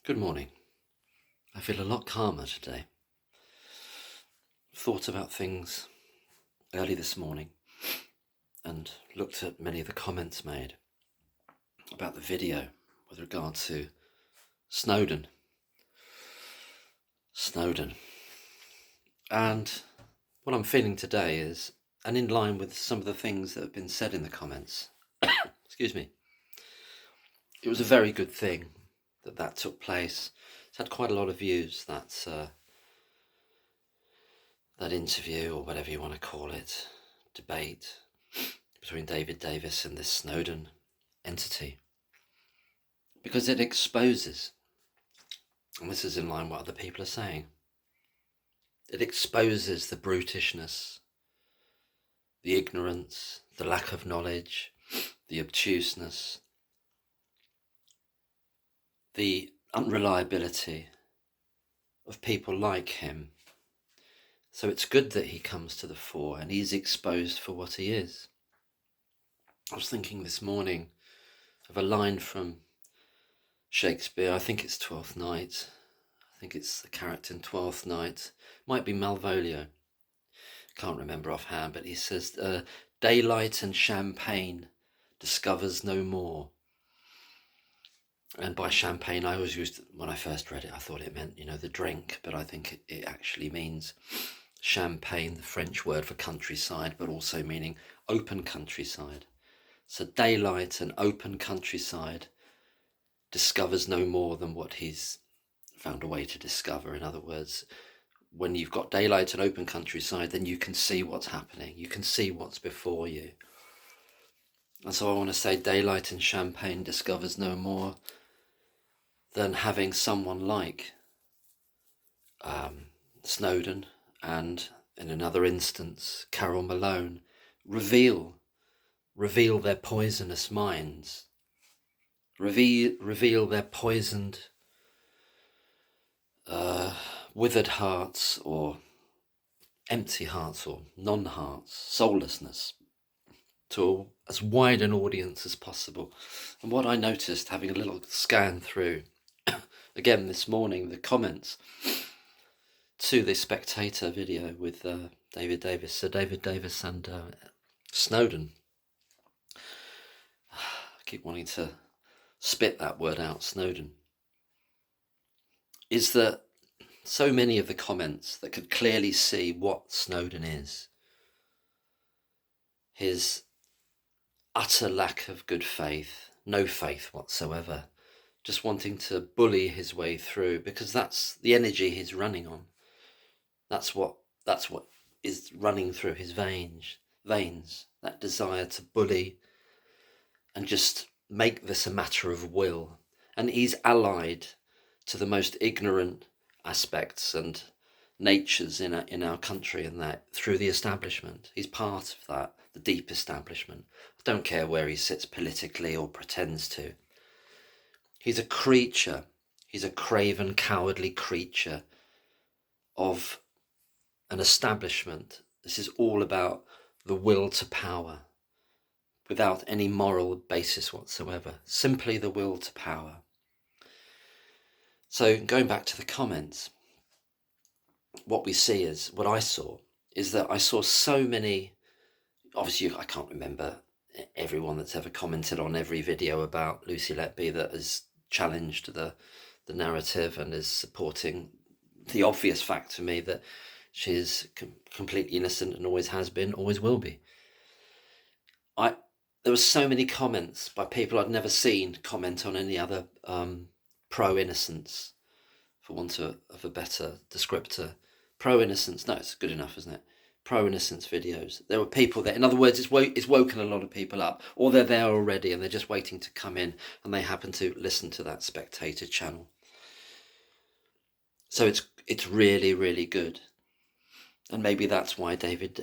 Good morning. I feel a lot calmer today. Thought about things early this morning and looked at many of the comments made about the video with regard to Snowden. And what I'm feeling today is, and in line with some of the things that have been said in the comments, excuse me, it was a very good thing that took place. It's had quite a lot of views, that interview, or whatever you want to call it, debate between David Davis and this Snowden entity, because it exposes, and this is in line with what other people are saying, it exposes the brutishness, the ignorance, the lack of knowledge, the obtuseness, the unreliability of people like him. So it's good that he comes to the fore and he's exposed for what he is. I was thinking this morning of a line from Shakespeare. I think it's Twelfth Night. I think it's the character in Twelfth Night. Might be Malvolio. Can't remember offhand, but he says, daylight and champaign discovers no more. And by champagne, I always used, when I first read it, I thought it meant, the drink, but I think it actually means champagne, the French word for countryside, but also meaning open countryside. So daylight and open countryside discovers no more than what he's found a way to discover. In other words, when you've got daylight and open countryside, then you can see what's happening. You can see what's before you. And so I want to say daylight and champagne discovers no more than having someone like Snowden and, in another instance, Carol Malone reveal their poisonous minds, reveal their poisoned, withered hearts, or empty hearts, or non-hearts, soullessness, to as wide an audience as possible. And what I noticed, having a little scan through, again this morning, the comments to this Spectator video with David Davis, Sir David Davis and Snowden. I keep wanting to spit that word out, Snowden. Is that so many of the comments that could clearly see what Snowden is, his utter lack of good faith, no faith whatsoever, just wanting to bully his way through, because that's the energy he's running on. That's what is running through his veins, that desire to bully and just make this a matter of will. And he's allied to the most ignorant aspects and natures in our country, and that through the establishment. He's part of that, the deep establishment. I don't care where he sits politically or pretends to. He's a creature. He's a craven, cowardly creature of an establishment. This is all about the will to power, without any moral basis whatsoever. Simply the will to power. So going back to the comments, what we see is, what I saw, is that I saw so many, obviously I can't remember everyone that's ever commented on every video about Lucy Letby that has challenged the narrative and is supporting the obvious fact to me that she is completely innocent and always has been, always will be. There were so many comments by people I'd never seen comment on any other pro-innocence, for want of a better descriptor. Pro-innocence, no, it's good enough, isn't it? Pro-innocence videos. There were people that, in other words, it's woken a lot of people up, or they're there already and they're just waiting to come in, and they happen to listen to that Spectator channel. So it's really, really good. And maybe that's why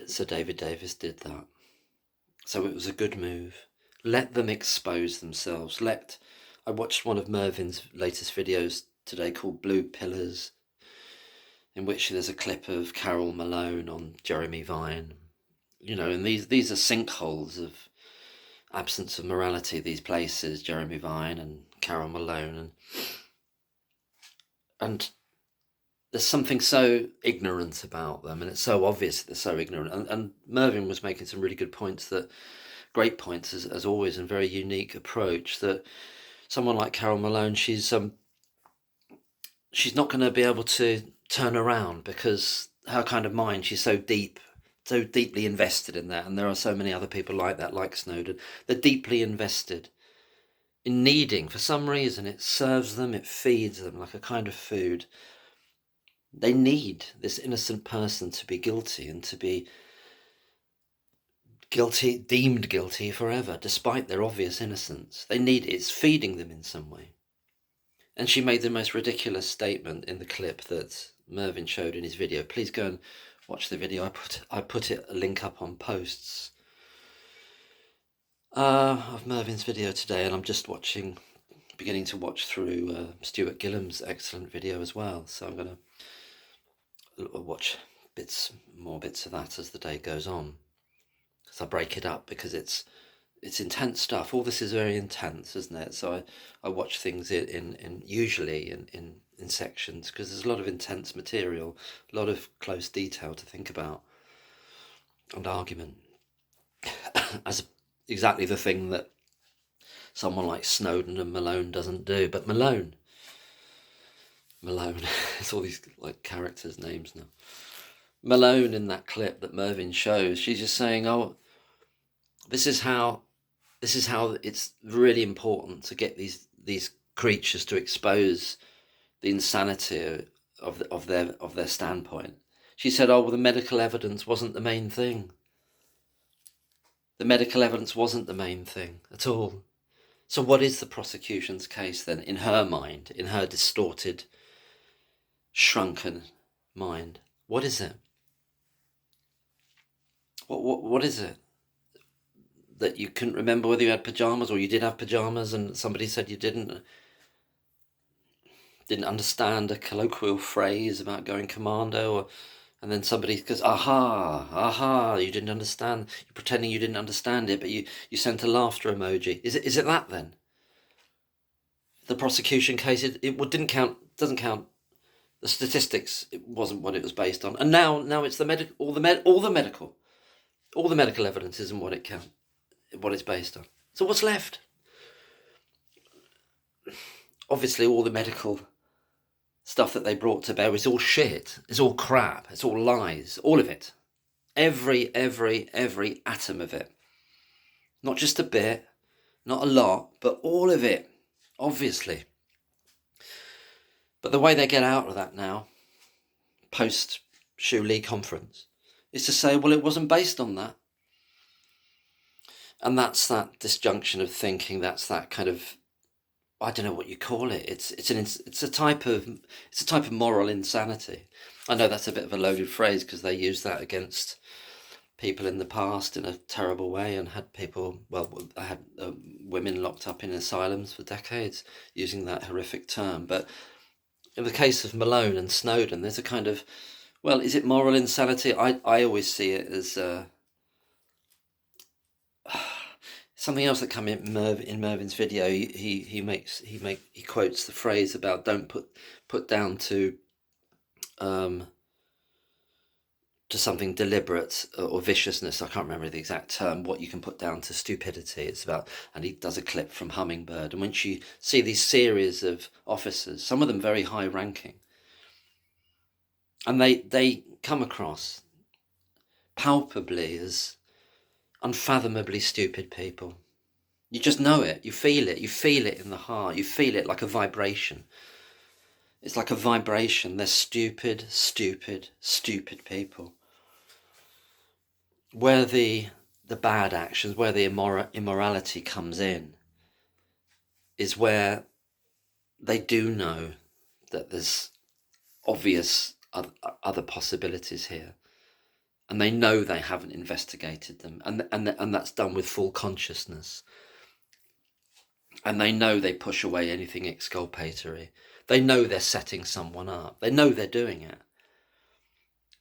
Sir David Davis did that. So it was a good move. Let them expose themselves. I watched one of Mervyn's latest videos today called Blue Pillars, in which there's a clip of Carol Malone on Jeremy Vine. And these are sinkholes of absence of morality, these places, Jeremy Vine and Carol Malone. And And there's something so ignorant about them, and it's so obvious that they're so ignorant. And Mervyn was making some really good points, great points as always, and very unique approach, that someone like Carol Malone, she's not going to be able to turn around, because her kind of mind, she's so deeply invested in that. And there are so many other people like that, like Snowden. They're deeply invested in needing, for some reason, it serves them, it feeds them like a kind of food. They need this innocent person to be guilty, and to be guilty, deemed guilty forever, despite their obvious innocence. They need it's feeding them in some way. And she made the most ridiculous statement in the clip that Mervyn showed in his video. Please go and watch the video. I put a link up on posts of Mervyn's video today, and I'm just beginning to watch through Stuart Gillham's excellent video as well. So I'm going to watch more bits of that as the day goes on, because I break it up, because it's intense stuff. All this is very intense, isn't it? So I watch things usually in sections, because there's a lot of intense material, a lot of close detail to think about, and argument as exactly the thing that someone like Snowden and Malone doesn't do. But Malone, it's all these like characters' names now. Malone, in that clip that Mervyn shows, she's just saying, oh, this is how it's really important to get these creatures to expose the insanity of their standpoint. She said, oh, well, the medical evidence wasn't the main thing. The medical evidence wasn't the main thing at all. So what is the prosecution's case then, in her mind, in her distorted, shrunken mind? What is it? What is it? That you couldn't remember whether you had pajamas, or you did have pajamas, and somebody said you didn't understand a colloquial phrase about going commando, and then somebody goes, aha, you didn't understand. You're pretending you didn't understand it, but you sent a laughter emoji. Is it that then? The prosecution case, it doesn't count. The statistics, it wasn't what it was based on, and now it's all the medical evidence isn't what it's based on. So what's left? Obviously, all the medical stuff that they brought to bear is all shit. It's all crap. It's all lies. All of it. Every atom of it. Not just a bit, not a lot, but all of it, obviously. But the way they get out of that now, post-Shu Lee conference, is to say, well, it wasn't based on that. And that's that disjunction of thinking. That's that kind of, I don't know what you call it. It's a type of moral insanity. I know that's a bit of a loaded phrase, because they used that against people in the past in a terrible way, and had women locked up in asylums for decades using that horrific term. But in the case of Malone and Snowden, there's a kind of, well, is it moral insanity? I always see it as something else that came in Mervyn's video. He quotes the phrase about don't put down to something deliberate or viciousness. I can't remember the exact term, what you can put down to stupidity. It's about, and he does a clip from Hummingbird, and once you see these series of officers, some of them very high ranking, and they come across palpably as unfathomably stupid people. You just know it, you feel it in the heart, you feel it like a vibration. It's like a vibration. They're stupid people. Where the bad actions, where the immorality comes in, is where they do know that there's obvious other possibilities here, and they know they haven't investigated them, and that's done with full consciousness, and they know they push away anything exculpatory. They know they're setting someone up. They know they're doing it,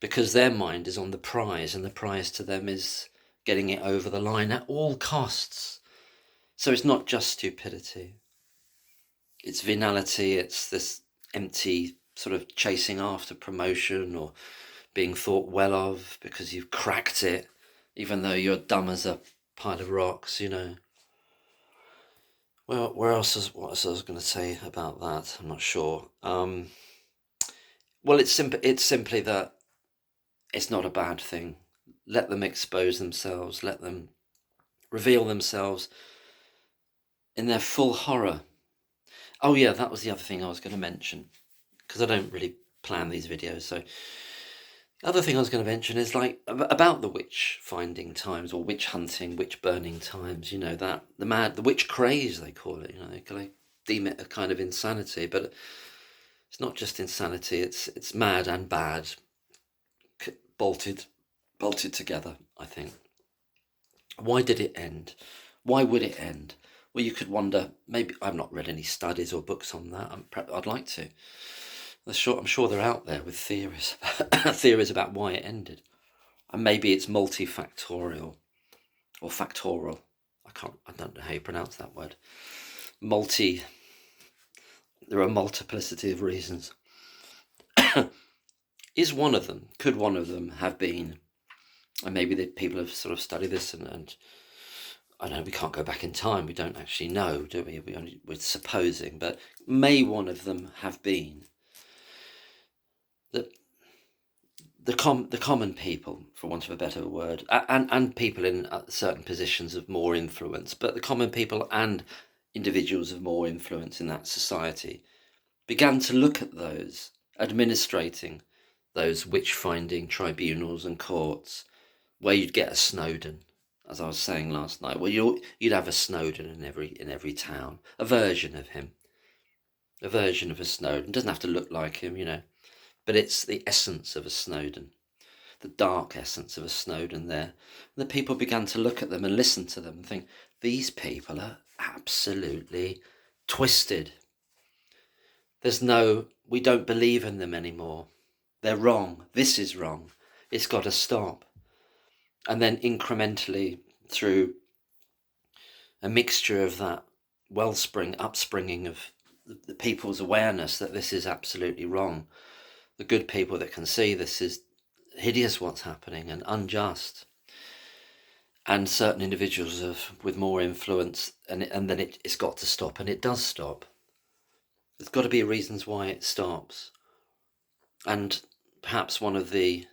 because their mind is on the prize, and the prize to them is getting it over the line at all costs. So it's not just stupidity. It's venality. It's this empty sort of chasing after promotion or being thought well of because you've cracked it, even though you're dumb as a pile of rocks, you know. Well, what else was I going to say about that? I'm not sure. Well, it's simply that it's not a bad thing. Let them expose themselves. Let them reveal themselves in their full horror. Oh yeah, that was the other thing I was going to mention, because I don't really plan these videos. So the other thing I was going to mention is like about the witch finding times, or witch hunting, witch burning times. You know, that the witch craze, they call it. You know, they deem it a kind of insanity, but it's not just insanity. It's mad and bad, bolted together, I think. Why did it end? Why would it end? Well, you could wonder, maybe I've not read any studies or books on that. I'd like to. I'm sure they're out there with theories, theories about why it ended. And maybe it's multifactorial or factorial. I don't know how you pronounce that word. There are a multiplicity of reasons. Could one of them have been, and maybe the people have sort of studied this and I know we can't go back in time. We don't actually know, do we? We're supposing, but may one of them have been that the common people, for want of a better word, and people in certain positions of more influence, but the common people and individuals of more influence in that society began to look at those administrating those witch-finding tribunals and courts, where you'd get a Snowden, as I was saying last night. Well, you'd have a Snowden in every town, a version of him, a version of a Snowden. Doesn't have to look like him, you know, but it's the essence of a Snowden, the dark essence of a Snowden there. And the people began to look at them and listen to them and think, these people are absolutely twisted. We don't believe in them anymore. They're wrong. This is wrong. It's got to stop. And then incrementally, through a mixture of that upspringing of the people's awareness that this is absolutely wrong, the good people that can see this is hideous what's happening and unjust, and certain individuals with more influence, and then it's got to stop, and it does stop. There's got to be reasons why it stops, and perhaps one of the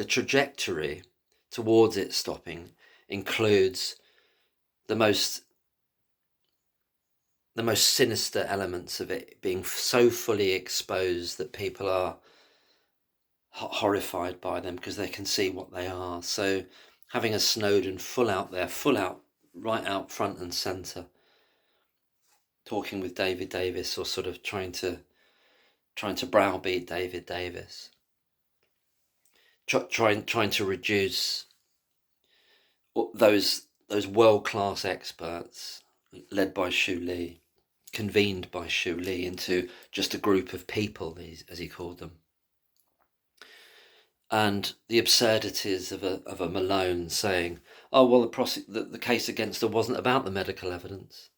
trajectory towards it stopping includes the most sinister elements of it being so fully exposed that people are horrified by them because they can see what they are. So having a Snowden right out front and centre, talking with David Davis, or sort of trying to browbeat David Davis, trying to reduce those world-class experts led by Shu Li, convened by Shu Li, into just a group of people, as he called them. And the absurdities of a Malone saying, oh, well, the case against her wasn't about the medical evidence.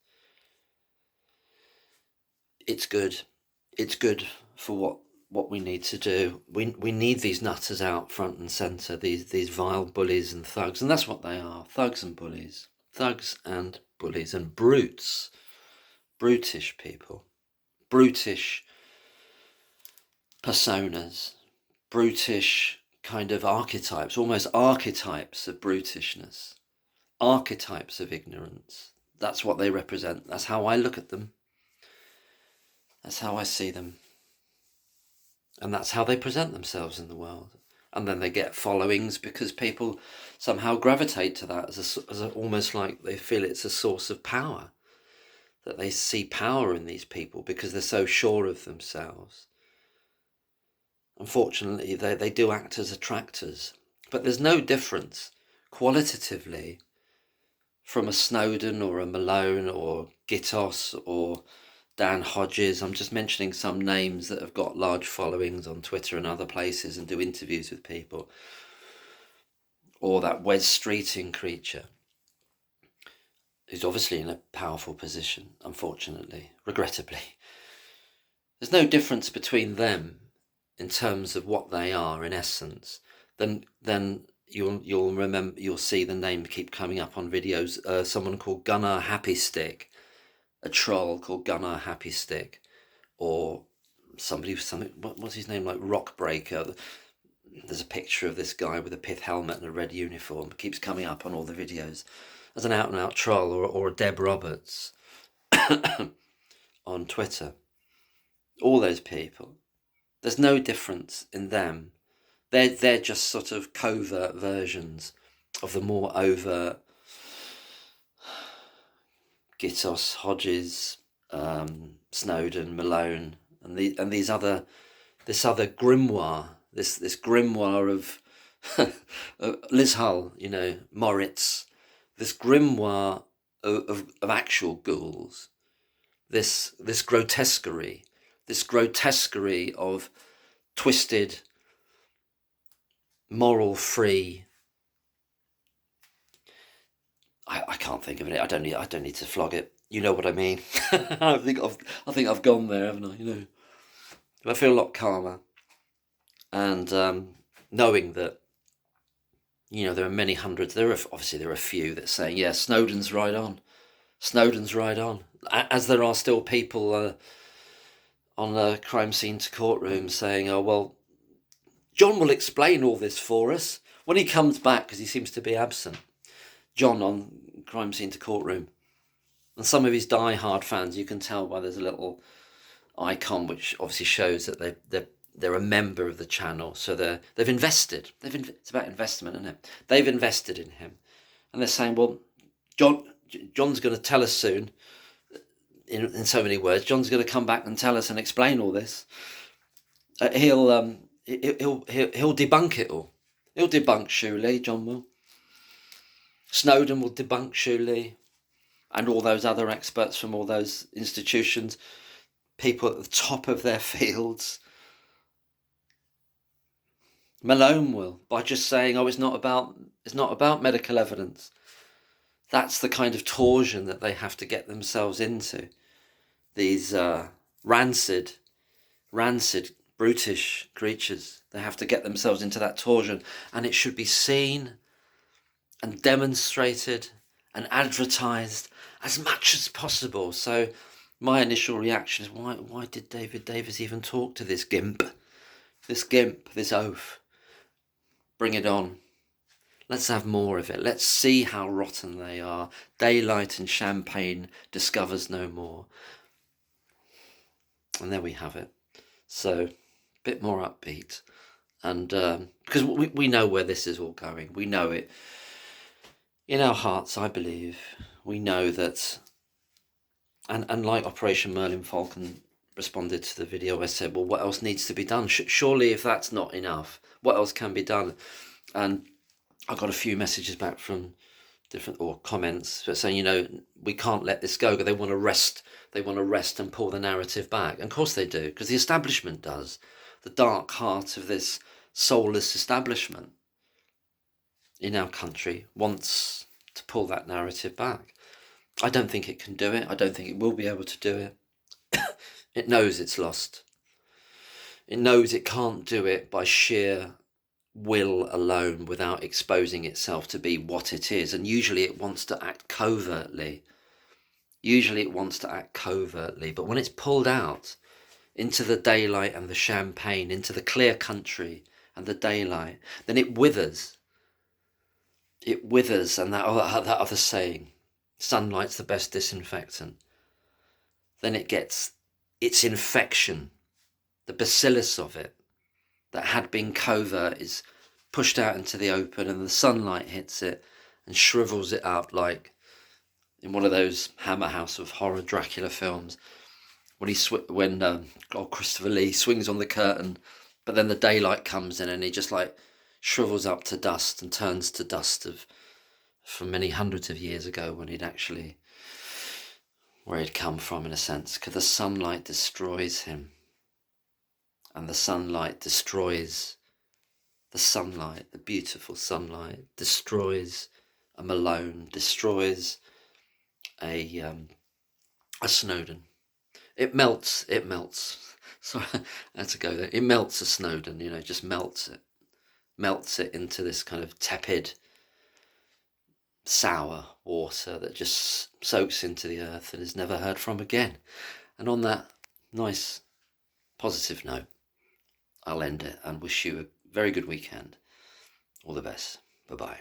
It's good. It's good for what we need to do. We need these nutters out front and centre, these vile bullies and thugs, and that's what they are, thugs and bullies. Thugs and bullies and brutes. Brutish people. Brutish personas. Brutish kind of archetypes, almost archetypes of brutishness. Archetypes of ignorance. That's what they represent. That's how I look at them. That's how I see them. And that's how they present themselves in the world. And then they get followings because people somehow gravitate to that as almost like they feel it's a source of power. That they see power in these people because they're so sure of themselves. Unfortunately, they do act as attractors. But there's no difference qualitatively from a Snowden or a Malone or Gittos or Dan Hodges. I'm just mentioning some names that have got large followings on Twitter and other places and do interviews with people. Or that Wes Streeting creature, who's obviously in a powerful position, unfortunately, regrettably. There's no difference between them in terms of what they are in essence. Then you'll see the name keep coming up on videos. Someone called Gunnar Happy Stick, a troll called Gunnar Happy Stick, or somebody what's his name, like Rockbreaker. There's a picture of this guy with a pith helmet and a red uniform. It keeps coming up on all the videos as an out and out troll, or a Deb Roberts on Twitter. All those people, there's no difference in them. They're just sort of covert versions of the more overt Gittos, Hodges, Snowden, Malone, and this other grimoire, this grimoire of Liz Hull, Moritz, this grimoire of actual ghouls, this grotesquerie of twisted, moral free. I can't think of it. I don't need to flog it. You know what I mean. I think I've gone there, haven't I? But I feel a lot calmer, and knowing that there are many hundreds. There are a few that are saying, yeah, Snowden's right on, as there are still people on the crime scene to courtroom saying, oh well, John will explain all this for us when he comes back, because he seems to be absent. John on crime scene to courtroom, and some of his die-hard fans, you can tell by there's a little icon which obviously shows that they're a member of the channel, so they've invested. It's about investment, isn't it? They've invested in him, and they're saying, well, John's going to tell us soon. In so many words, John's going to come back and tell us and explain all this. He'll debunk it all. He'll debunk Shuley, John will. Snowden will debunk Shuley, and all those other experts from all those institutions, people at the top of their fields. Malone will, by just saying, oh, it's not about medical evidence. That's the kind of torsion that they have to get themselves into. These rancid, brutish creatures, they have to get themselves into that torsion, and it should be seen and demonstrated and advertised as much as possible. So my initial reaction is, why did David Davis even talk to this gimp, this oaf? Bring it on. Let's have more of it. Let's see how rotten they are. Daylight and champagne discovers no more. And there we have it. So, a bit more upbeat. And because we know where this is all going. We know it. In our hearts, I believe, we know that, and like Operation Merlin Falcon responded to the video, I said, well, what else needs to be done? Surely if that's not enough, what else can be done? And I got a few messages back from comments saying, we can't let this go, but they want to rest and pull the narrative back. And of course they do, because the establishment does. The dark heart of this soulless establishment in our country wants to pull that narrative back. I don't think it can do it. I don't think it will be able to do it. It knows it's lost. It knows it can't do it by sheer will alone without exposing itself to be what it is. And usually it wants to act covertly. But when it's pulled out into the daylight and the champagne, into the clear country and the daylight, then it withers. And that other saying, sunlight's the best disinfectant. Then it gets its infection, the bacillus of it, that had been covert, is pushed out into the open, and the sunlight hits it and shrivels it up, like in one of those Hammer House of Horror Dracula films, when Christopher Lee swings on the curtain, but then the daylight comes in and he just like shrivels up to dust and turns to dust from many hundreds of years ago, when where he'd come from, in a sense, because the sunlight destroys him. And the sunlight destroys the beautiful sunlight, destroys a Malone, destroys a Snowden. It melts So I had to go there. It melts a Snowdon, just melts it into this kind of tepid, sour water that just soaks into the earth and is never heard from again. And on that nice positive note, I'll end it and wish you a very good weekend. All the best. Bye-bye.